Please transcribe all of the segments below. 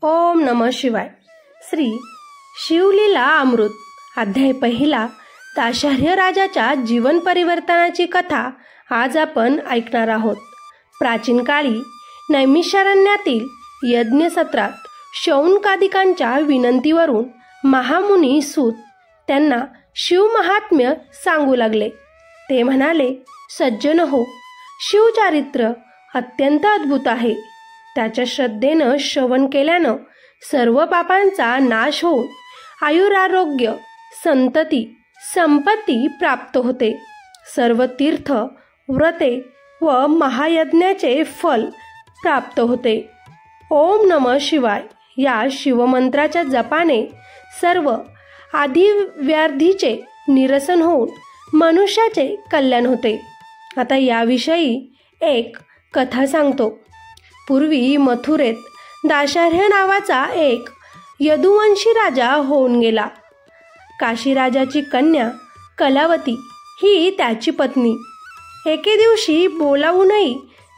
ओम नमः शिवाय. श्री शिवलीला अमृत अध्याय पहिला. दाशरथी राजाच्या जीवन परिवर्तनाची कथा आज आपण ऐकणार आहोत. प्राचीन काळी नैमिषारण्यातील यज्ञसत्रात शौनकादिकांच्या विनंतीवरून महामुनी सूत त्यांना शिवमहात्म्य सांगू लागले. ते म्हणाले, सज्जन हो, शिवचारित्र अत्यंत अद्भुत आहे. त्याच्या श्रद्धेनं श्रवण केल्यानं सर्व पापांचा नाश होऊन आयुरारोग्य, संतती, संपत्ती प्राप्त होते. सर्व तीर्थ, व्रते व महायज्ञाचे फल प्राप्त होते. ओम नमः शिवाय या शिवमंत्राच्या जपाने सर्व आधिव्याधीचे निरसन होऊन मनुष्याचे कल्याण होते. आता याविषयी एक कथा सांगतो. पूर्वी मथुरेत दाशरथी नावाचा एक यदुवंशी राजा होऊन गेला. काशीराजाची कन्या कलावती ही त्याची पत्नी. एके दिवशी बोलावूनही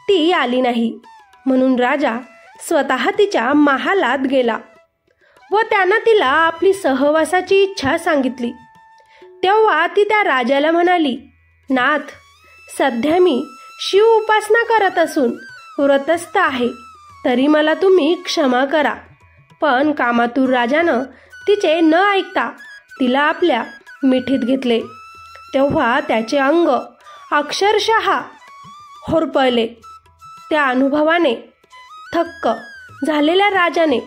ती आली नाही, म्हणून राजा स्वतः तिच्या महालात गेला व त्यानं तिला आपली सहवासाची इच्छा सांगितली. तेव्हा ती त्या राजाला म्हणाली, नाथ, सध्या मी शिव उपासना करत असून व्रतस्थ आहे, तरी मला तुम्ही क्षमा करा. पण कामातूर राजानं तिचे न ऐकता तिला आपल्या मिठीत घेतले. तेव्हा त्याचे अंग अक्षरशः होरपळले. त्या अनुभवाने थक्क झालेल्या राजाने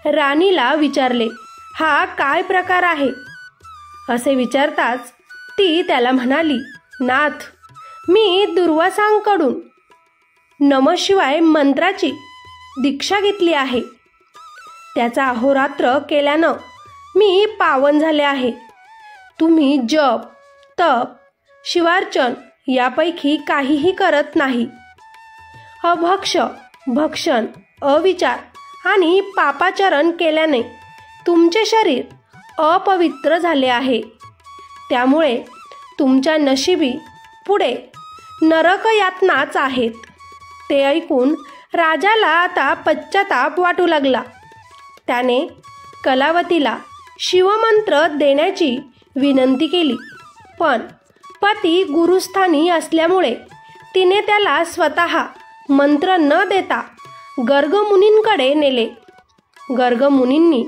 राणीला विचारले, हा काय प्रकार आहे? असे विचारताच ती त्याला म्हणाली, नाथ, मी दुर्वासांकडून नमःशिवाय मंत्राची दीक्षा घेतली आहे. त्याचा अहोरात्र केल्यानं मी पावन झाले आहे. तुम्ही जप, तप, शिवार्चन यापैकी काहीही करत नाही. अभक्ष, भक्षण, अविचार आणि पापाचरण केल्याने तुमचे शरीर अपवित्र झाले आहे. त्यामुळे तुमच्या नशिबी पुढे नरक यातनाच आहेत. ते ऐकून राजाला आता पश्चाताप वाटू लागला. त्याने कलावतीला शिवमंत्र देण्याची विनंती केली, पण पती गुरुस्थानी असल्यामुळे तिने त्याला स्वतः मंत्र न देता गर्गमुनींकडे नेले. गर्गमुनींनी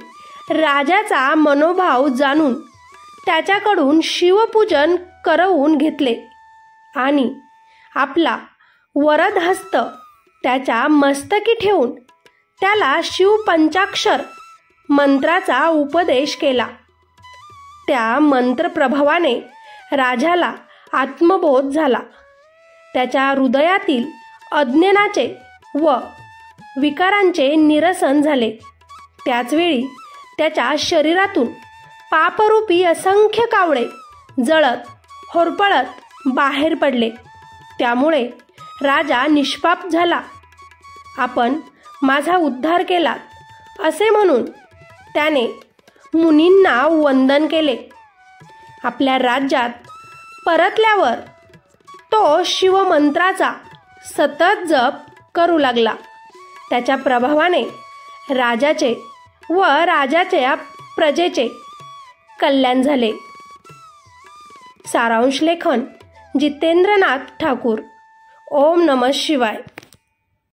राजाचा मनोभाव जाणून त्याच्याकडून शिवपूजन करवून घेतले आणि आपला वरद हस्त त्याच्या मस्तकी ठेवून त्याला शिवपंचाक्षर मंत्राचा उपदेश केला. त्या मंत्रप्रभावाने राजाला आत्मबोध झाला. त्याच्या हृदयातील अज्ञानाचे व विकारांचे निरसन झाले. त्याचवेळी त्याच्या शरीरातून पापरूपी असंख्य कावळे जळत होरपळत बाहेर पडले. त्यामुळे राजा निष्पाप झाला. आपण माझा उद्धार केला असे म्हणून त्याने मुनींना वंदन केले. आपल्या राज्यात परतल्यावर तो शिवमंत्राचा सतत जप करू लागला. त्याच्या प्रभावाने राजाचे व राजाच्या प्रजेचे कल्याण झाले. सारांश लेखन जितेंद्रनाथ ठाकूर. ओम नमः शिवाय.